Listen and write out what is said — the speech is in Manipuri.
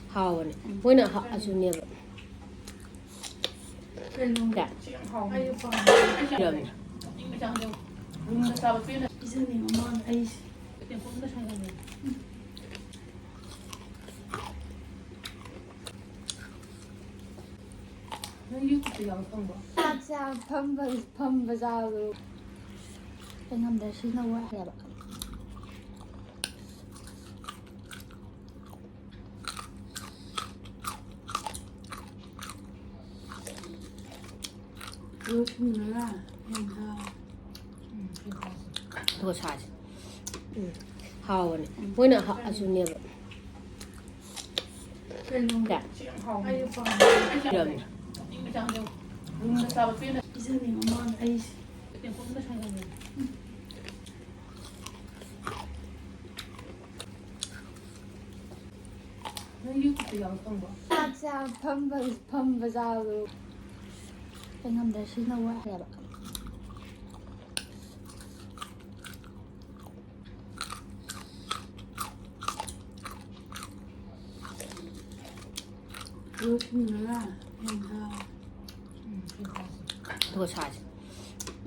하오네. 뭐는 아주네요. 자, 이러면. 이사님 엄마 아이씨. ꯆꯥꯛ ꯐꯝꯕ ꯆꯥꯕꯗꯣ ꯑꯩ ꯉꯝꯗ꯭ꯔꯦ ꯁꯤꯅ ꯋꯥꯏꯑꯦꯕ 그렇구나 괜찮아 그거 사지. 하오네. 뭐는 아주네요. 자, 이러면. 이사님 엄마 아이씨. ꯆꯥꯛ ꯐꯝꯕ ꯆꯥꯕꯗꯣ ꯑꯩ ꯉꯝꯗ꯭ꯔꯦ ꯁꯤꯅ ꯋꯥꯏꯑꯦꯕ 그렇구나 괜찮아 그거 사지.